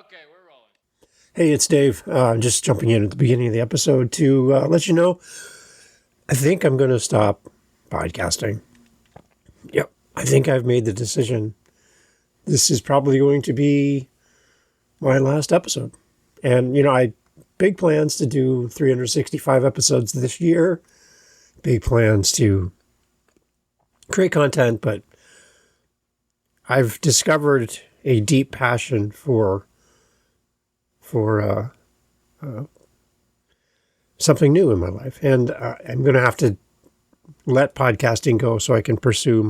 Okay, we're rolling. Hey, it's Dave. Just jumping in at the beginning of the episode to let you know, I think I'm going to stop podcasting. Yep, I think I've made the decision. This is probably going to be my last episode. And, I big plans to do 365 episodes this year. Big plans to create content, but I've discovered a deep passion for something new in my life. And I'm going to have to let podcasting go so I can pursue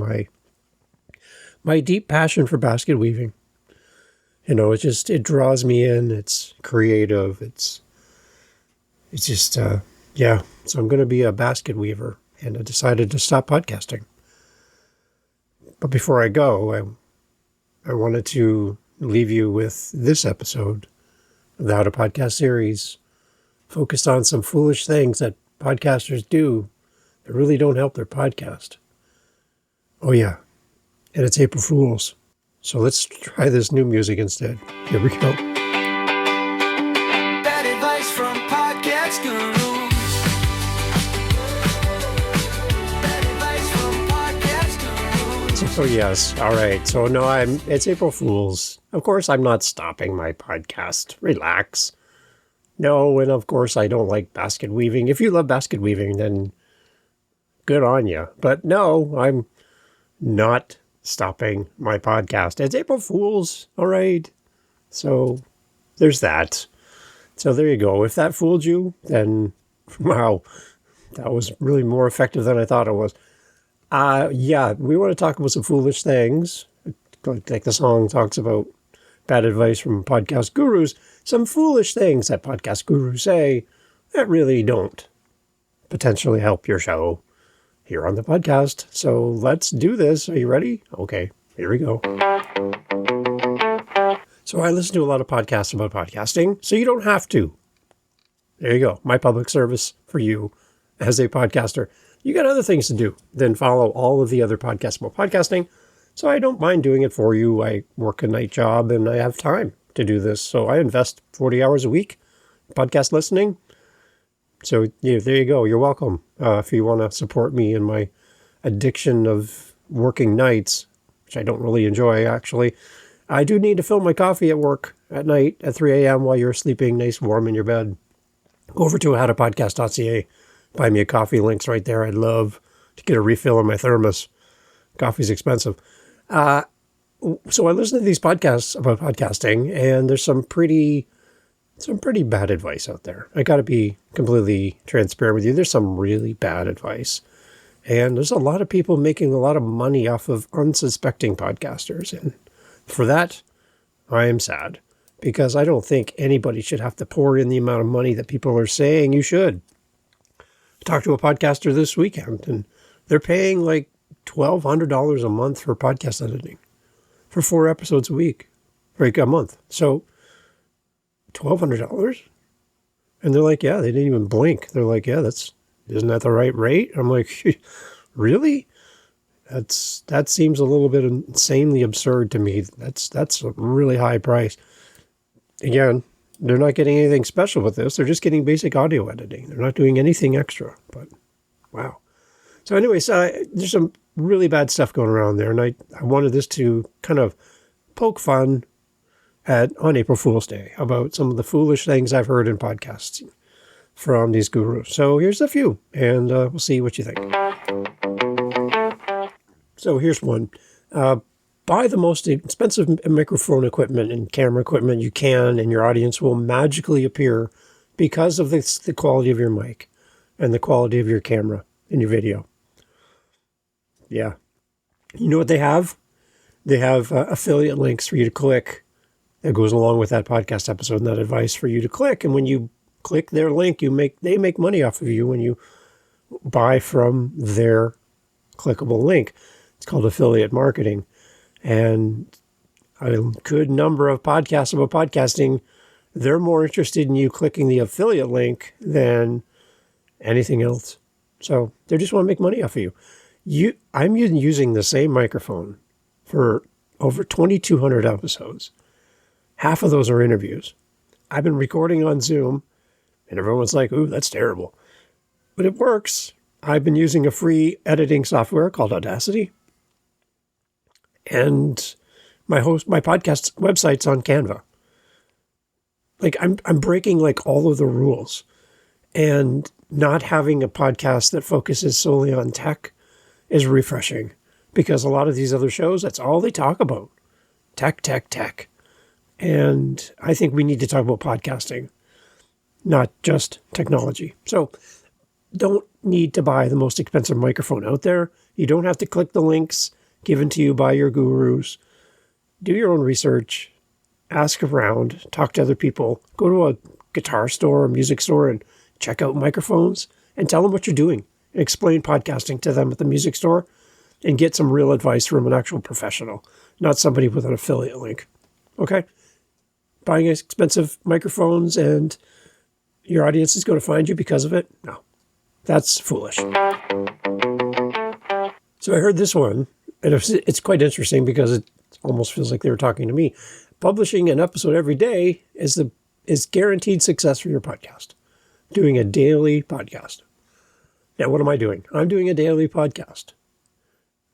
my deep passion for basket weaving. It draws me in. It's creative. It's just, yeah. So I'm going to be a basket weaver, and I decided to stop podcasting. But before I go, I wanted to leave you with this episode of the How to Podcast series, focused on some foolish things that podcasters do that really don't help their podcast. Oh yeah, and it's April Fool's. So let's try this new music instead. Here we go. Bad advice from podcast gurus. Bad advice from podcast gurus. So yes, all right. So no, it's April Fool's. Of course, I'm not stopping my podcast. Relax. No, and of course, I don't like basket weaving. If you love basket weaving, then good on you. But no, I'm not stopping my podcast. It's April Fool's, all right? So there's that. So there you go. If that fooled you, then wow, that was really more effective than I thought it was. Yeah, we want to talk about some foolish things, like the song talks about bad advice from podcast gurus, some foolish things that podcast gurus say that really don't potentially help your show here on the podcast. So let's do this. Are you ready? Okay, here we go. So I listen to a lot of podcasts about podcasting, so you don't have to. There you go. My public service for you as a podcaster. You got other things to do than follow all of the other podcasts about podcasting. So I don't mind doing it for you. I work a night job and I have time to do this. So I invest 40 hours a week in podcast listening. So yeah, there you go. You're welcome. If you want to support me in my addiction of working nights, which I don't really enjoy, actually, I do need to fill my coffee at work at night at 3 a.m. while you're sleeping nice warm in your bed. Go over to howtopodcast.ca. Buy me a coffee. Link's right there. I'd love to get a refill in my thermos. Coffee's expensive. So I listen to these podcasts about podcasting, and there's some pretty bad advice out there. I got to be completely transparent with you. There's some really bad advice. And there's a lot of people making a lot of money off of unsuspecting podcasters. And for that, I am sad, because I don't think anybody should have to pour in the amount of money that people are saying you should. I talked to a podcaster this weekend, and they're paying like $1,200 a month for podcast editing for 4 episodes a week, like a month. So $1,200? And they're like, yeah, they didn't even blink. They're like, yeah, isn't that the right rate? I'm like, really? That seems a little bit insanely absurd to me. That's a really high price. Again, they're not getting anything special with this. They're just getting basic audio editing. They're not doing anything extra, but wow. So anyways, there's some really bad stuff going around there. And I wanted this to kind of poke fun on April Fool's Day about some of the foolish things I've heard in podcasts from these gurus. So here's a few, and we'll see what you think. So here's one. Buy the most expensive microphone equipment and camera equipment you can, and your audience will magically appear because of the quality of your mic and the quality of your camera and your video. Yeah. You know what they have? They have affiliate links for you to click that goes along with that podcast episode and that advice for you to click. And when you click their link, they make money off of you when you buy from their clickable link. It's called affiliate marketing. And a good number of podcasts about podcasting, they're more interested in you clicking the affiliate link than anything else. So they just want to make money off of you. I'm using the same microphone for over 2,200 episodes. half of those are interviews. I've been recording on Zoom, and everyone's like, ooh, that's terrible. But it works. I've been using a free editing software called Audacity. And my podcast website's on Canva. Like I'm breaking like all of the rules, and not having a podcast that focuses solely on tech is refreshing, because a lot of these other shows, that's all they talk about. Tech. And I think we need to talk about podcasting, not just technology. So don't need to buy the most expensive microphone out there. You don't have to click the links given to you by your gurus. Do your own research, ask around, talk to other people, go to a guitar store or music store and check out microphones and tell them what you're doing and explain podcasting to them at the music store and get some real advice from an actual professional, not somebody with an affiliate link. Okay? Buying expensive microphones and your audience is going to find you because of it? No. That's foolish. So I heard this one, and it's quite interesting because it almost feels like they were talking to me. Publishing an episode every day is guaranteed success for your podcast. Doing a daily podcast. Now, what am I doing? I'm doing a daily podcast.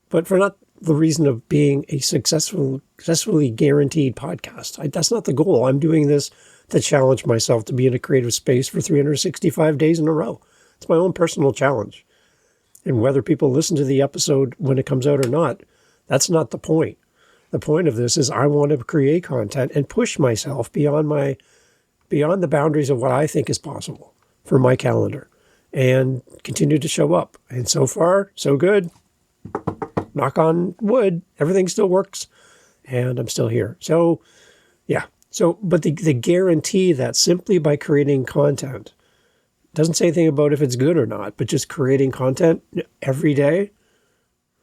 But for not the reason of being a successfully guaranteed podcast. That's not the goal. I'm doing this to challenge myself to be in a creative space for 365 days in a row. It's my own personal challenge. And whether people listen to the episode when it comes out or not, that's not the point. The point of this is I want to create content and push myself beyond the boundaries of what I think is possible for my calendar and continue to show up. And so far, so good. Knock on wood, everything still works and I'm still here. So, yeah. But the guarantee that simply by creating content, doesn't say anything about if it's good or not, but just creating content every day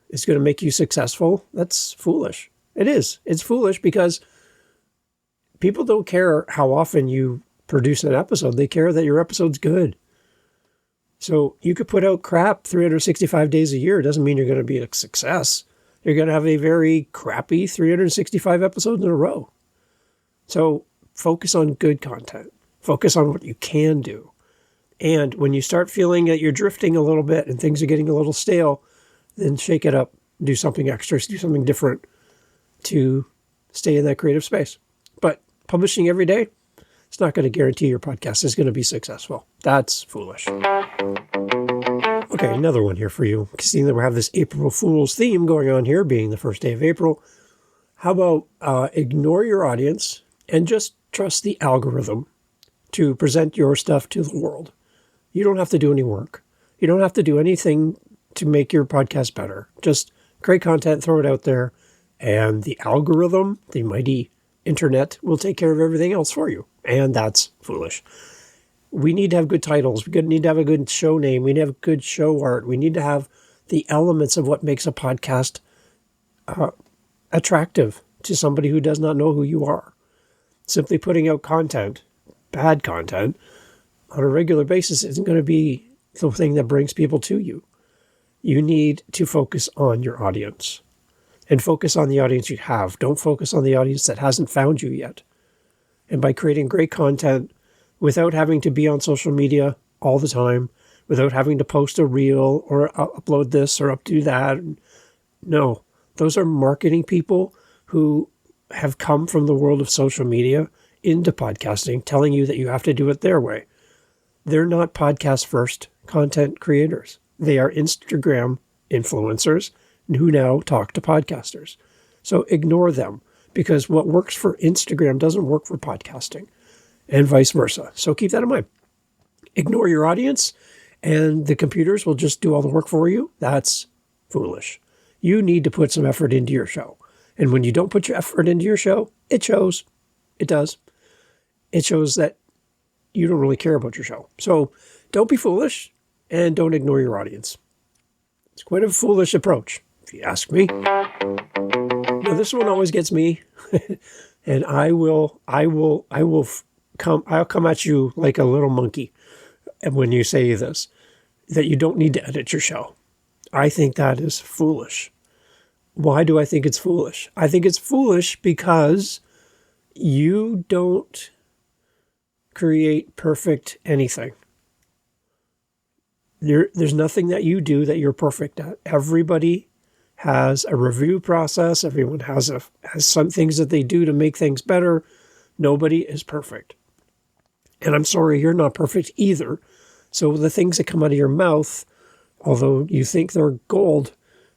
is going to make you successful. That's foolish. It is. It's foolish because people don't care how often you produce an episode. They care that your episode's good. So you could put out crap 365 days a year. It doesn't mean you're going to be a success. You're going to have a very crappy 365 episodes in a row. So focus on good content. Focus on what you can do. And when you start feeling that you're drifting a little bit and things are getting a little stale, then shake it up. Do something extra. Do something different to stay in that creative space. But publishing every day, it's not going to guarantee your podcast is going to be successful. That's foolish. Okay, another one here for you. Seeing that we have this April Fool's theme going on here, being the first day of April, how about ignore your audience and just trust the algorithm to present your stuff to the world? You don't have to do any work. You don't have to do anything to make your podcast better. Just create content, throw it out there, and the algorithm, the mighty internet, will take care of everything else for you. And that's foolish. We need to have good titles. We need to have a good show name. We need to have good show art. We need to have the elements of what makes a podcast attractive to somebody who does not know who you are. Simply putting out content, bad content, on a regular basis isn't going to be the thing that brings people to you. You need to focus on your audience and focus on the audience you have. Don't focus on the audience that hasn't found you yet. And by creating great content without having to be on social media all the time, without having to post a reel or upload this or updo that. No, those are marketing people who have come from the world of social media into podcasting, telling you that you have to do it their way. They're not podcast first content creators. They are Instagram influencers who now talk to podcasters. So ignore them, because what works for Instagram doesn't work for podcasting, and vice versa. So keep that in mind. Ignore your audience and the computers will just do all the work for you. That's foolish. You need to put some effort into your show. And when you don't put your effort into your show, it shows. It does. It shows that you don't really care about your show. So don't be foolish and don't ignore your audience. It's quite a foolish approach, if you ask me. Now, this one always gets me, and I'll come at you like a little monkey when you say this, that you don't need to edit your show. I think that is foolish. Why do I think it's foolish? I think it's foolish because You don't create perfect anything. There's nothing that you do that you're perfect at. Everybody has a review process. Everyone has some things that they do to make things better. Nobody is perfect. And I'm sorry, you're not perfect either. So the things that come out of your mouth, although you think they're gold,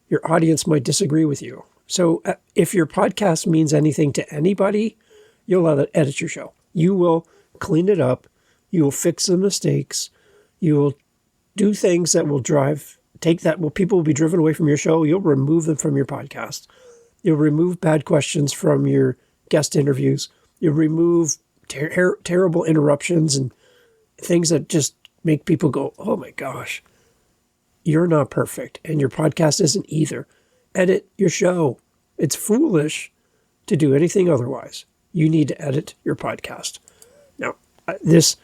your audience might disagree with you. So if your podcast means anything to anybody, you'll edit your show. You will clean it up. You will fix the mistakes. You will do things that will people will be driven away from your show. You'll remove them from your podcast. You'll remove bad questions from your guest interviews. You'll remove terrible interruptions and things that just make people go, oh my gosh, you're not perfect. And your podcast isn't either. Edit your show. It's foolish to do anything otherwise. You need to edit your podcast. Now, this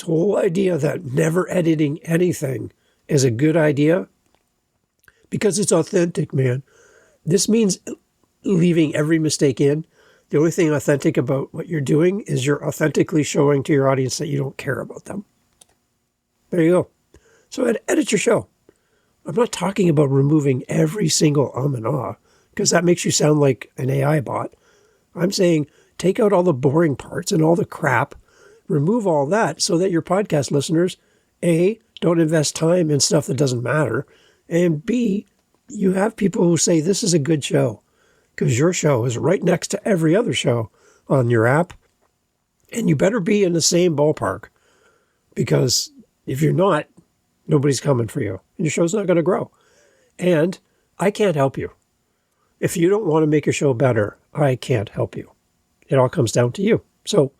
whole idea that never editing anything is a good idea because it's authentic, man. This means leaving every mistake in. The only thing authentic about what you're doing is you're authentically showing to your audience that you don't care about them. There you go. So edit your show. I'm not talking about removing every single and ah, because that makes you sound like an AI bot. I'm saying take out all the boring parts and all the crap, remove all that so that your podcast listeners, A, don't invest time in stuff that doesn't matter, and B, you have people who say this is a good show because your show is right next to every other show on your app, and you better be in the same ballpark because if you're not, nobody's coming for you, and your show's not going to grow. And I can't help you. If you don't want to make your show better, I can't help you. It all comes down to you. So,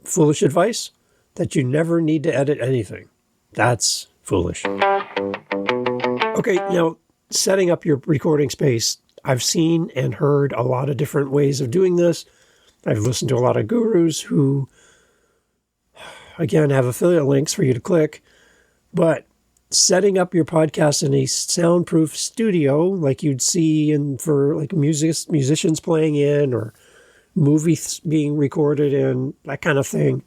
foolish advice that you never need to edit anything. That's foolish. Okay, now, setting up your recording space. I've seen and heard a lot of different ways of doing this. I've listened to a lot of gurus who, again, have affiliate links for you to click. But setting up your podcast in a soundproof studio, like you'd see for like musicians playing in or movies being recorded in, that kind of thing.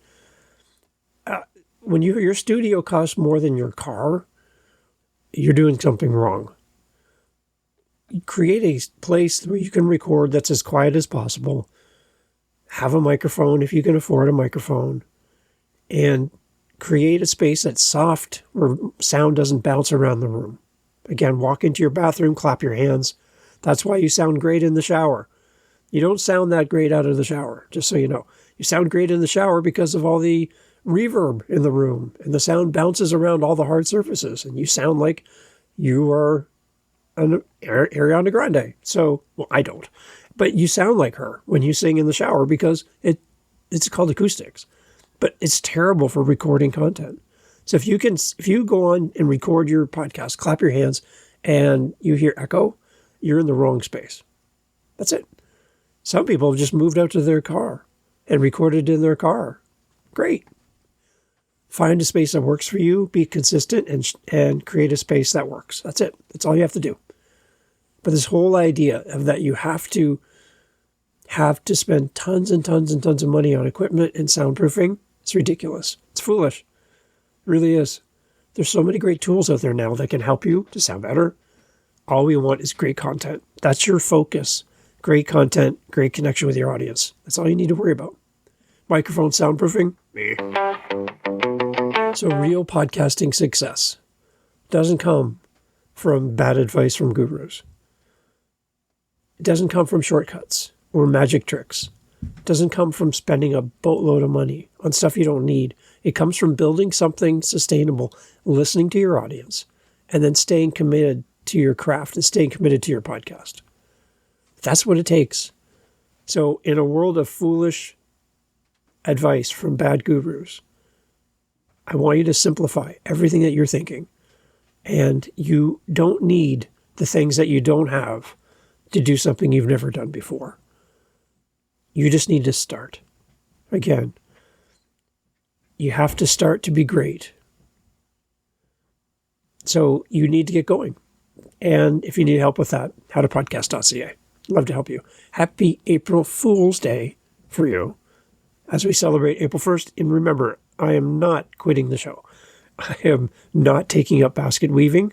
When your studio costs more than your car, you're doing something wrong. Create a place where you can record that's as quiet as possible. Have a microphone if you can afford a microphone. And create a space that's soft where sound doesn't bounce around the room. Again, walk into your bathroom, clap your hands. That's why you sound great in the shower. You don't sound that great out of the shower, just so you know. You sound great in the shower because of all the reverb in the room, and the sound bounces around all the hard surfaces, and you sound like you are an Ariana Grande. So, well, I don't. But you sound like her when you sing in the shower because it's called acoustics. But it's terrible for recording content. So if you go on and record your podcast, clap your hands, and you hear echo, you're in the wrong space. That's it. Some people have just moved out to their car and recorded in their car. Great. Find a space that works for you, be consistent, and create a space that works. That's it. That's all you have to do. But this whole idea of that you have to spend tons and tons and tons of money on equipment and soundproofing, it's ridiculous. It's foolish. It really is. There's so many great tools out there now that can help you to sound better. All we want is great content. That's your focus. Great content, great connection with your audience. That's all you need to worry about. Microphone soundproofing? Meh. So real podcasting success doesn't come from bad advice from gurus. It doesn't come from shortcuts or magic tricks. It doesn't come from spending a boatload of money on stuff you don't need. It comes from building something sustainable, listening to your audience, and then staying committed to your craft and staying committed to your podcast. That's what it takes. So in a world of foolish advice from bad gurus, I want you to simplify everything that you're thinking. And you don't need the things that you don't have to do something you've never done before. You just need to start. Again, you have to start to be great. So you need to get going. And if you need help with that, howtopodcast.ca. Love to help you. Happy April Fool's Day for you as we celebrate April 1st. And remember, I am not quitting the show. I am not taking up basket weaving.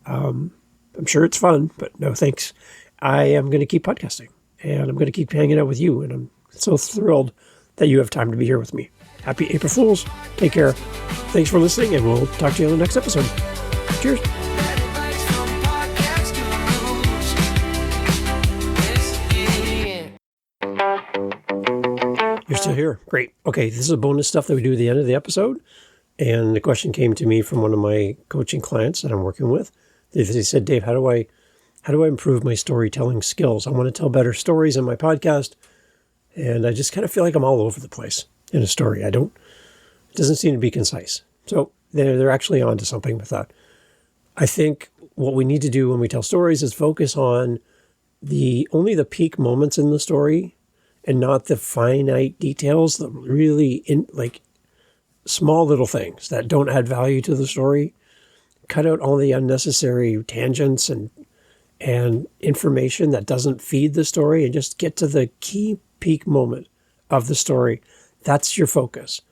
I'm sure it's fun, but no thanks. I am going to keep podcasting, and I'm going to keep hanging out with you. And I'm so thrilled that you have time to be here with me. Happy April Fools. Take care. Thanks for listening, and we'll talk to you on the next episode. Cheers. Advice from podcast gurus. You're still here. Great. Okay, this is a bonus stuff that we do at the end of the episode. And the question came to me from one of my coaching clients that I'm working with. They said, Dave, how do I improve my storytelling skills? I want to tell better stories in my podcast. And I just kind of feel like I'm all over the place in a story. It doesn't seem to be concise. So they're actually onto something with that. I think what we need to do when we tell stories is focus on only the peak moments in the story and not the finite details, the really small little things that don't add value to the story. Cut out all the unnecessary tangents and information that doesn't feed the story, and just get to the key peak moment of the story. That's your focus.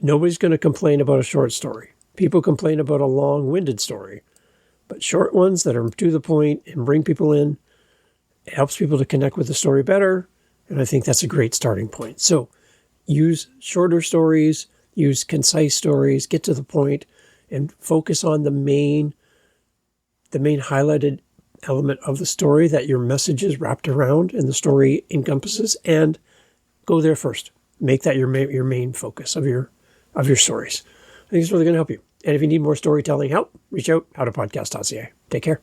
Nobody's going to complain about a short story. People complain about a long-winded story, but short ones that are to the point and bring people in, it helps people to connect with the story better. And I think that's a great starting point. So use shorter stories, use concise stories, get to the point, and focus on the main highlighted element of the story that your message is wrapped around and the story encompasses, and go there first. Make that your main focus of your stories. I think it's really going to help you. And if you need more storytelling help, reach out, howtopodcast.ca. Take care.